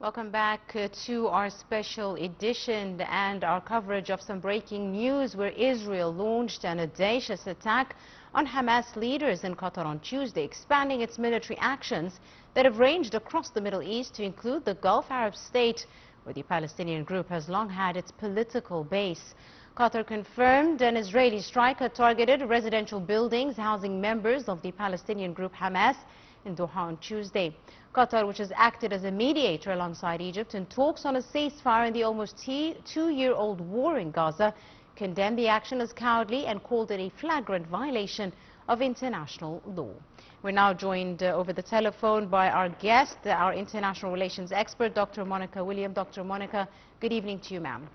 Welcome back to our special edition and our coverage of some breaking news where Israel launched an audacious attack on Hamas leaders in Qatar on Tuesday, expanding its military actions that have ranged across the Middle East to include the Gulf Arab state, where the Palestinian group has long had its political base. Qatar confirmed an Israeli strike had targeted residential buildings housing members of the Palestinian group Hamas in Doha on Tuesday. Qatar, which has acted as a mediator alongside Egypt in talks on a ceasefire in the almost two-year-old war in Gaza, condemned the action as cowardly and called it a flagrant violation of international law. We're now joined over the telephone by our guest, our international relations expert, Dr. Monica William. Dr. Monica, good evening to you, ma'am.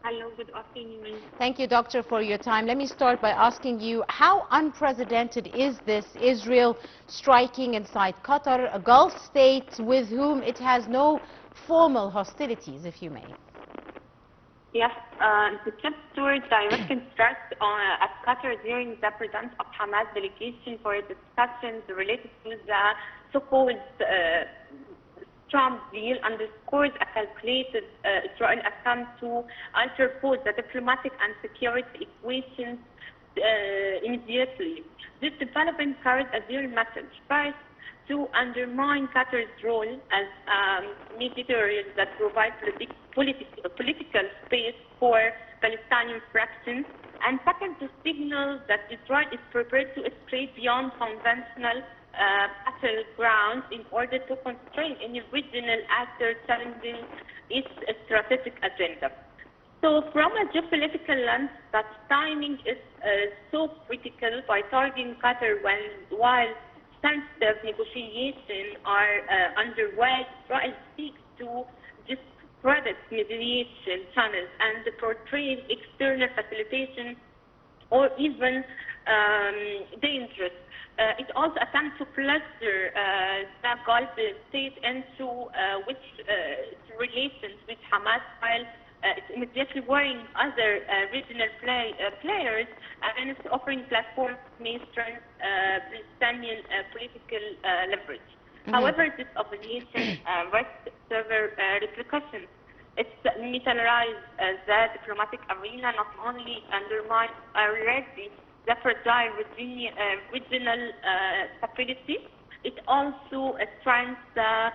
Hello, good afternoon. Thank you, Doctor, for your time. Let me start by asking you, how unprecedented is this Israel striking inside Qatar, a Gulf state with whom it has no formal hostilities, if you may? Yes, the trip tour directed stress at Qatar during the presence of Hamas delegation for discussions related to the so-called Trump deal underscores a calculated Israel attempt to interpose the diplomatic and security equations immediately. This development carries a dual message. First, to undermine Qatar's role as mediator that provides political space for Palestinian fractions, and second, to signal that Israel is prepared to escalate beyond conventional battlegrounds in order to constrain any regional actor challenging its strategic agenda. So from a geopolitical lens, that timing is so critical by targeting Qatar while sensitive negotiations are underway. Israel seeks to discredit mediation channels and portray external facilitation or even dangerous. It also attempts to cluster the Gulf state into which relations with Hamas, while it's immediately worrying other regional players, and it's offering platforms may strengthen Palestinian political leverage. However, this obligation risks several repercussions. It's militarized the diplomatic arena, not only undermines already the fragile regional stability, it also strengthens the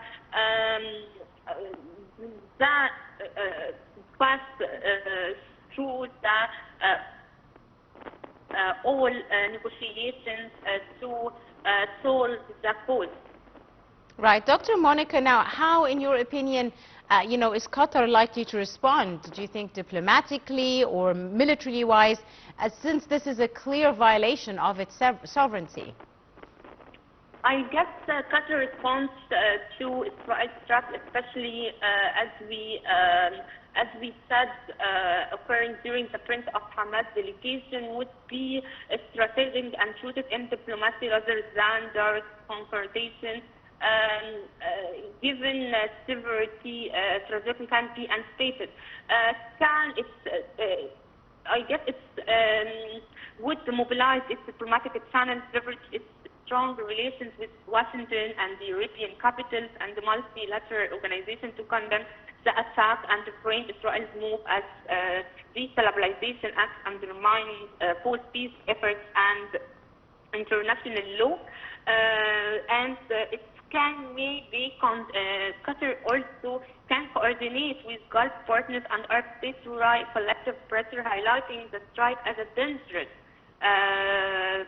path through all negotiations to solve the cause. Right. Dr. Monica, now, how, in your opinion, is Qatar likely to respond? Do you think diplomatically or militarily-wise, since this is a clear violation of its sovereignty? I guess Qatar response to Israel's threat, especially as we said, occurring during the Prince of Hamas delegation, would be strategic and rooted in diplomacy rather than direct confrontation. Given severity, trajectory can be unstated. I guess it would mobilize its diplomatic channels, leverage its strong relations with Washington and the European capitals and the multilateral organization to condemn the attack and to frame Israel's move as destabilization act undermining post-peace efforts and international law. And it can maybe Qatar also can coordinate with Gulf partners and Arab states to write collective pressure, highlighting the strike as a dangerous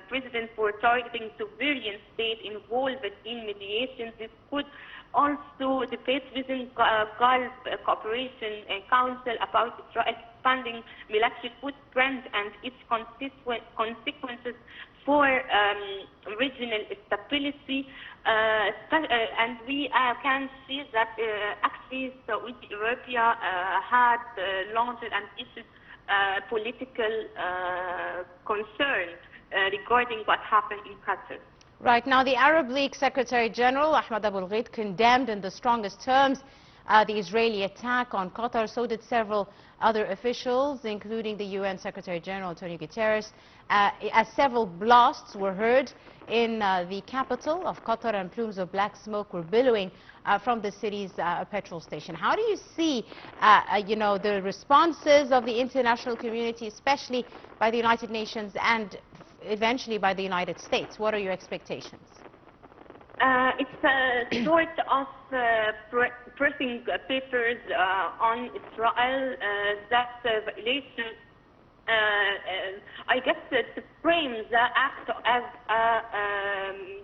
precedent for targeting sovereign states involved in mediation. This could also debate within Gulf Cooperation Council about Israel expanding military footprint and its consequences for regional stability. And we can see that actually Saudi Arabia had launched and issued political concern regarding what happened in Qatar. Right. Now, the Arab League Secretary General Ahmad Abul Gheit condemned in the strongest terms the Israeli attack on Qatar. So did several other officials, including the UN Secretary General Antonio Guterres, as several blasts were heard in the capital of Qatar and plumes of black smoke were billowing from the city's petrol station. How do you see, the responses of the international community, especially by the United Nations and eventually by the United States? What are your expectations? It's a sort of pressing papers on Israel that violation. I guess to frame the act as a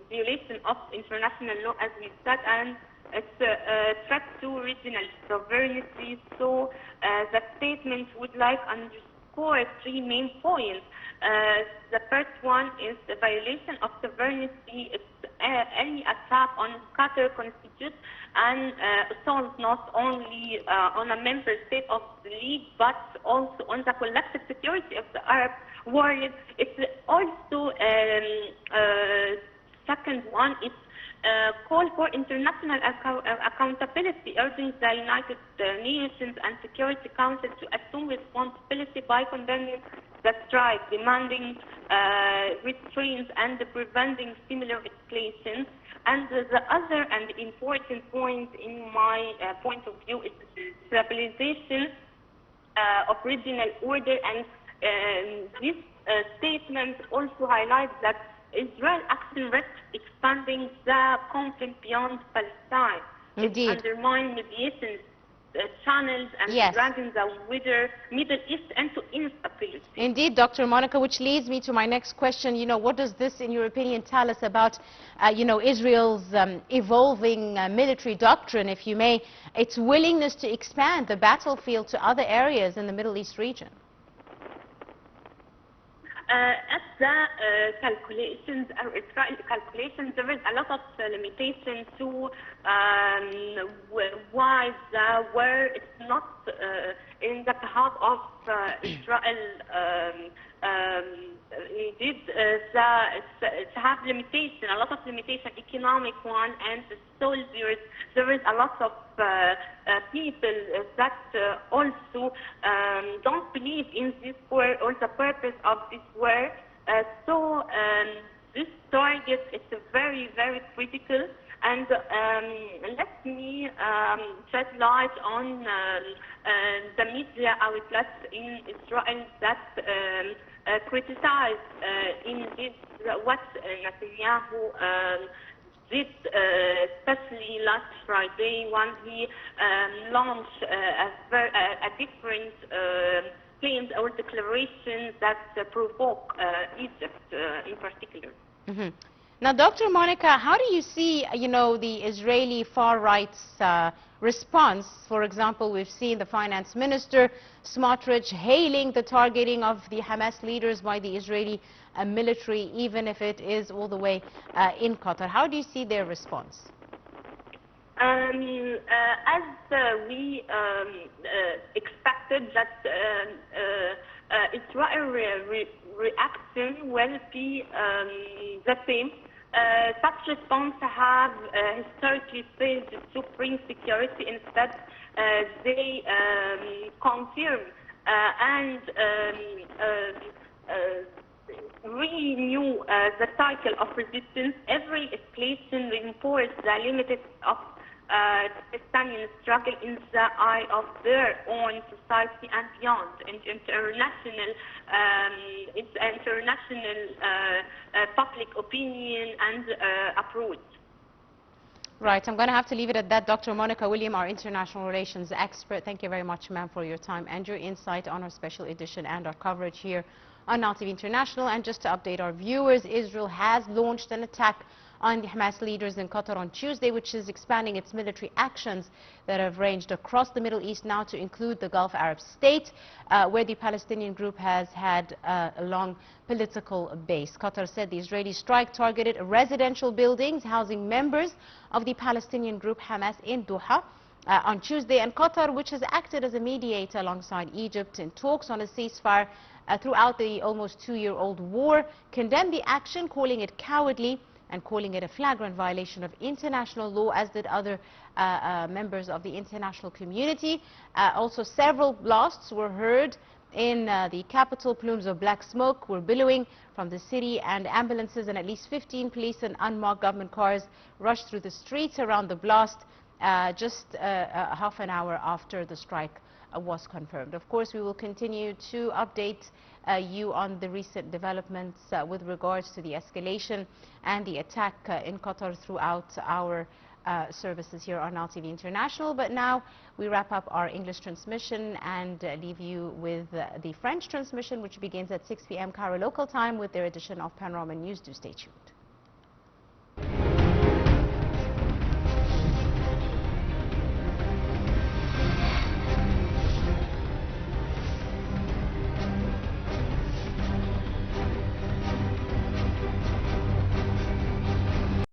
violation of international law, as we said, and it's a threat to regional sovereignty. So the statement would like underscore three main points. The first one is the violation of sovereignty. It's any attack on Qatar constitutes an assault not only on a member state of the League, but also on the collective security of the Arab world. It's also second one is call for international accountability, urging the United Nations and Security Council to assume responsibility by condemning the strike, demanding restraints and preventing similar escalations. And the other and important point in my point of view is stabilization of regional order, and this statement also highlights that Israel action risks expanding the conflict beyond Palestine. Indeed. It undermines mediation channels and Yes. dragging the wider Middle East into instability. Indeed, Dr. Monica, which leads me to my next question. What does this, in your opinion, tell us about, Israel's evolving military doctrine, if you may, its willingness to expand the battlefield to other areas in the Middle East region? At the calculations, Israeli calculations, there is a lot of limitation to why the war is not in the behalf of Israel. Indeed, have limitation, a lot of limitation, economic one, and the soldiers. There is a lot of people that also don't believe in this war or the purpose of this war. So this target is very, very critical. And let me shed light on the media outlets in Israel that criticize indeed what Netanyahu did, especially last Friday when he launched a different claims or declarations that provoke Egypt in particular. Mm-hmm. Now, Dr. Monica, how do you see, the Israeli far right's response? For example, we've seen the finance minister, Smotrich, hailing the targeting of the Hamas leaders by the Israeli military, even if it is all the way in Qatar. How do you see their response? As we expected that Israel reaction will be the same. Such response have historically failed to bring security. Instead, they confirm and renew the cycle of resistance. Every escalation reinforces the limits of Palestinian struggle in the eye of their own society and beyond. And international public opinion and approach. Right, I'm going to have to leave it at that. Dr. Monica William, our international relations expert, thank you very much, ma'am, for your time and your insight on our special edition and our coverage here on Now TV International. And just to update our viewers, Israel has launched an attack on the Hamas leaders in Qatar on Tuesday, which is expanding its military actions that have ranged across the Middle East now to include the Gulf Arab state, where the Palestinian group has had a long political base. Qatar said the Israeli strike targeted residential buildings housing members of the Palestinian group Hamas in Doha on Tuesday, and Qatar, which has acted as a mediator alongside Egypt in talks on a ceasefire throughout the almost two-year-old war, condemned the action, calling it cowardly and calling it a flagrant violation of international law, as did other members of the international community. Also, several blasts were heard in the capital. Plumes of black smoke were billowing from the city, and ambulances and at least 15 police and unmarked government cars rushed through the streets around the blast just half an hour after the strike was confirmed. Of course, we will continue to update you on the recent developments with regards to the escalation and the attack in Qatar throughout our services here on Now TV International. But now we wrap up our English transmission and leave you with the French transmission, which begins at 6 p.m. Cairo local time with their edition of Panorama News. Do stay tuned.